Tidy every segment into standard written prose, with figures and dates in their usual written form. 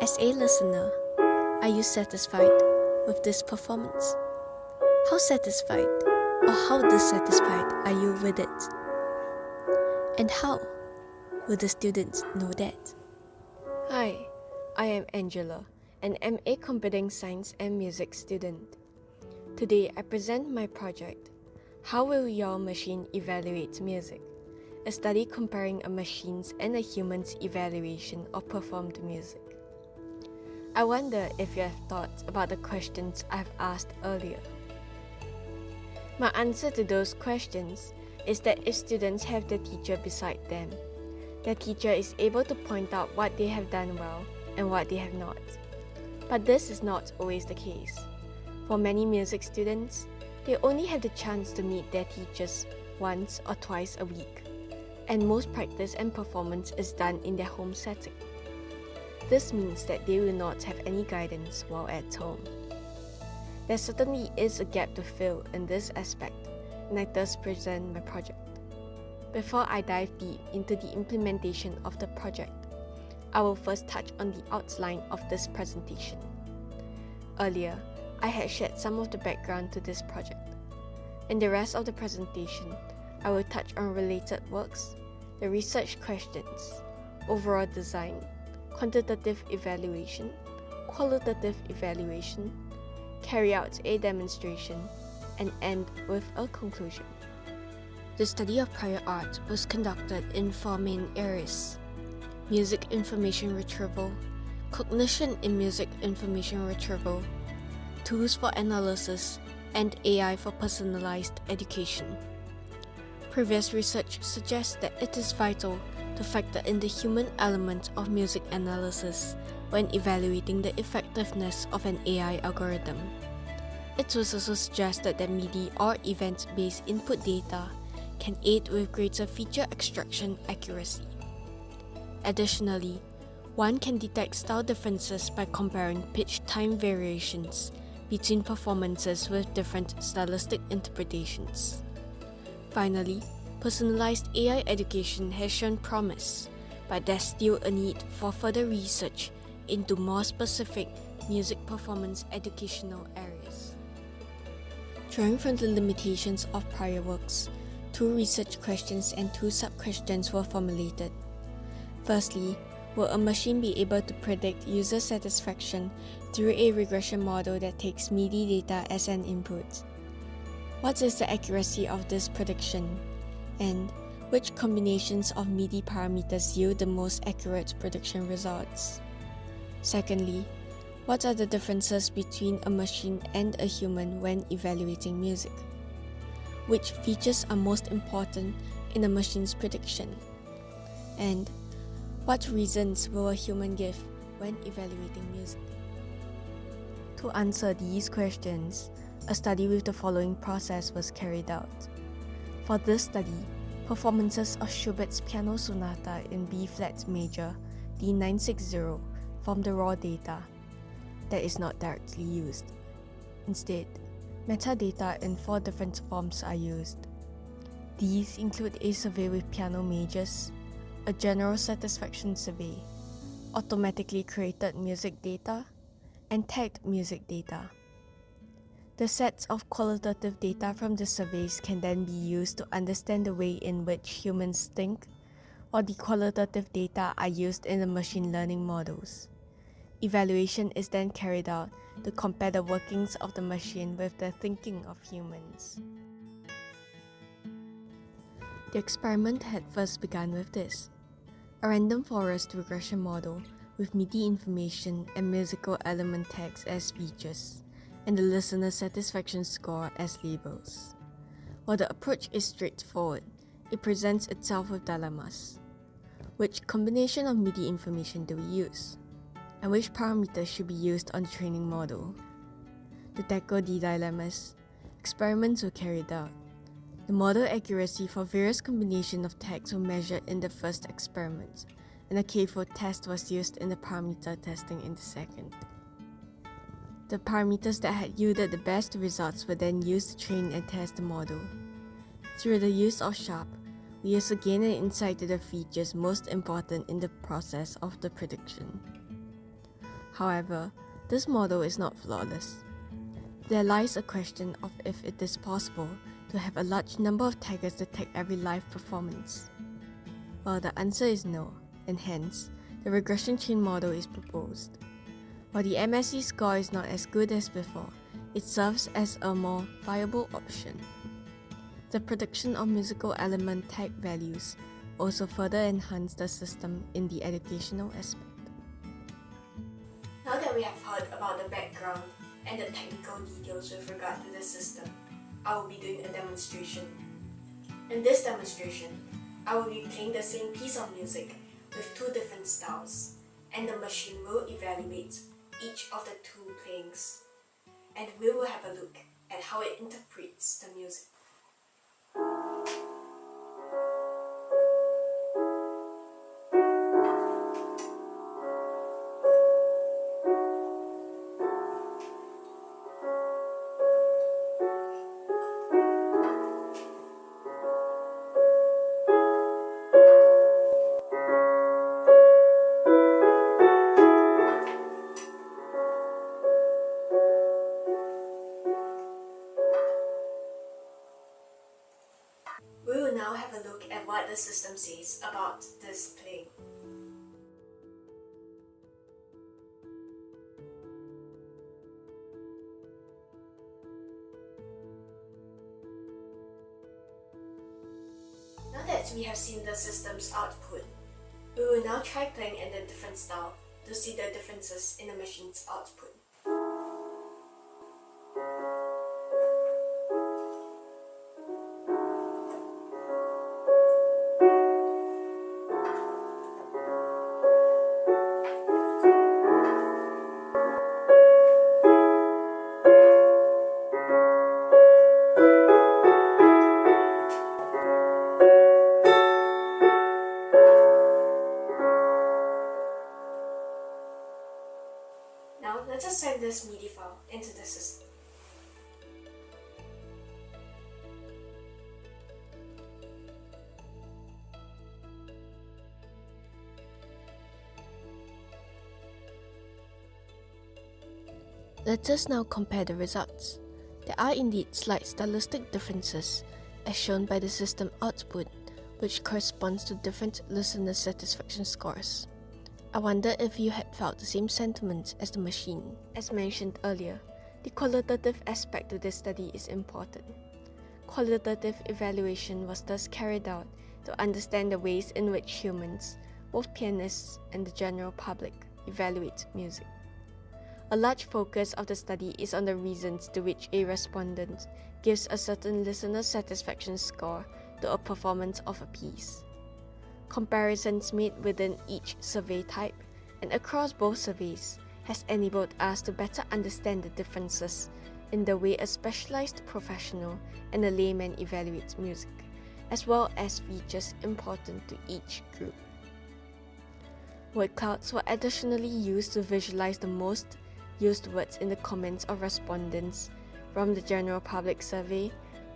As a listener, are you satisfied with this performance? How satisfied or how dissatisfied are you with it? And how will the students know that? Hi, I am Angela, an MA Computing Science and Music student. Today I present my project, How Will Your Machine Evaluate Music? A study comparing a machine's and a human's evaluation of performed music. I wonder if you have thought about the questions I've asked earlier. My answer to those questions is that if students have the teacher beside them, the teacher is able to point out what they have done well and what they have not. But this is not always the case. For many music students, they only have the chance to meet their teachers once or twice a week, and most practice and performance is done in their home setting. This means that they will not have any guidance while at home. There certainly is a gap to fill in this aspect, and I thus present my project. Before I dive deep into the implementation of the project, I will first touch on the outline of this presentation. Earlier, I had shared some of the background to this project. In the rest of the presentation, I will touch on related works, the research questions, overall design, quantitative evaluation, qualitative evaluation, carry out a demonstration, and end with a conclusion. The study of prior art was conducted in four main areas: music information retrieval, cognition in music information retrieval, tools for analysis, and AI for personalized education. Previous research suggests that it is vital to factor in the human element of music analysis when evaluating the effectiveness of an AI algorithm. It was also suggested that MIDI or event-based input data can aid with greater feature extraction accuracy. Additionally, one can detect style differences by comparing pitch time variations between performances with different stylistic interpretations. Finally, personalized AI education has shown promise, but there's still a need for further research into more specific music performance educational areas. Drawing from the limitations of prior works, two research questions and two sub-questions were formulated. Firstly, will a machine be able to predict user satisfaction through a regression model that takes MIDI data as an input? What is the accuracy of this prediction? And which combinations of MIDI parameters yield the most accurate prediction results? Secondly, what are the differences between a machine and a human when evaluating music? Which features are most important in a machine's prediction? And what reasons will a human give when evaluating music? To answer these questions, a study with the following process was carried out. For this study, performances of Schubert's Piano Sonata in B-flat major D960 form the raw data that is not directly used. Instead, metadata in four different forms are used. These include a survey with piano majors, a general satisfaction survey, automatically created music data, and tagged music data. The sets of qualitative data from the surveys can then be used to understand the way in which humans think, while the qualitative data are used in the machine learning models. Evaluation is then carried out to compare the workings of the machine with the thinking of humans. The experiment had first begun with this: a random forest regression model with MIDI information and musical element tags as features, and the listener satisfaction score as labels. While the approach is straightforward, it presents itself with dilemmas. Which combination of MIDI information do we use? And which parameters should be used on the training model? To tackle the dilemmas, experiments were carried out. The model accuracy for various combinations of tags were measured in the first experiment, and a K-fold test was used in the parameter testing in the second. The parameters that had yielded the best results were then used to train and test the model. Through the use of Sharp, we also gain an insight to the features most important in the process of the prediction. However, this model is not flawless. There lies a question of if it is possible to have a large number of taggers detect every live performance. Well, the answer is no, and hence, the regression chain model is proposed. While the MSE score is not as good as before, it serves as a more viable option. The prediction of musical element tag values also further enhance the system in the educational aspect. Now that we have heard about the background and the technical details with regard to the system, I will be doing a demonstration. In this demonstration, I will be playing the same piece of music with two different styles, and the machine will evaluate each of the two playings, and we will have a look at how it interprets the music. We will now have a look at what the system says about this playing. Now that we have seen the system's output, we will now try playing in a different style to see the differences in the machine's output. Now let us send this MIDI file into the system. Let us now compare the results. There are indeed slight stylistic differences, as shown by the system output, which corresponds to different listener satisfaction scores. I wonder if you had felt the same sentiments as the machine. As mentioned earlier, the qualitative aspect to this study is important. Qualitative evaluation was thus carried out to understand the ways in which humans, both pianists and the general public, evaluate music. A large focus of the study is on the reasons to which a respondent gives a certain listener satisfaction score to a performance of a piece. Comparisons made within each survey type and across both surveys has enabled us to better understand the differences in the way a specialized professional and a layman evaluates music, as well as features important to each group. Word clouds were additionally used to visualize the most used words in the comments of respondents from the general public survey,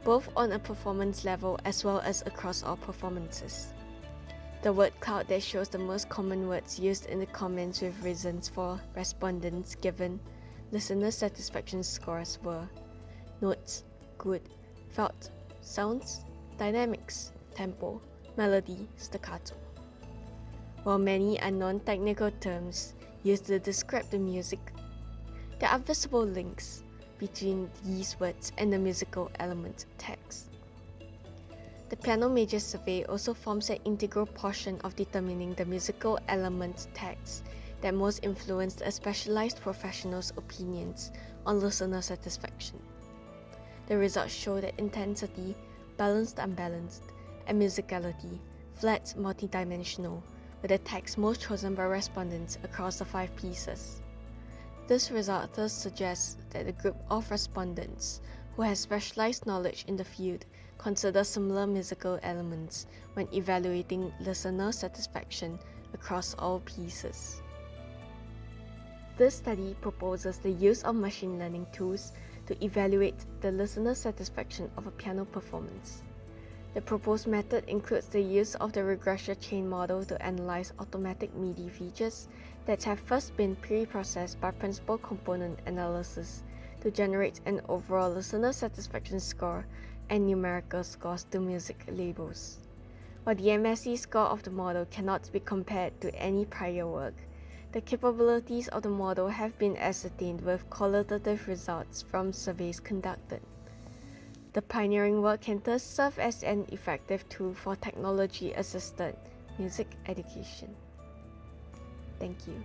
both on a performance level as well as across all performances. The word cloud that shows the most common words used in the comments with reasons for respondents given listener satisfaction scores were notes, good, felt, sounds, dynamics, tempo, melody, staccato. While many are non-technical terms used to describe the music, there are visible links between these words and the musical element text. The Piano Major Survey also forms an integral portion of determining the musical element text that most influenced a specialized professional's opinions on listener satisfaction. The results show that intensity, balanced unbalanced, and musicality, flat multidimensional, were the tags most chosen by respondents across the 5 pieces. This result thus suggests that the group of respondents who has specialized knowledge in the field consider similar musical elements when evaluating listener satisfaction across all pieces. This study proposes the use of machine learning tools to evaluate the listener satisfaction of a piano performance. The proposed method includes the use of the regression chain model to analyze automatic MIDI features that have first been pre-processed by principal component analysis to generate an overall listener satisfaction score and numerical scores to music labels. While the MSE score of the model cannot be compared to any prior work, the capabilities of the model have been ascertained with qualitative results from surveys conducted. The pioneering work can thus serve as an effective tool for technology-assisted music education. Thank you.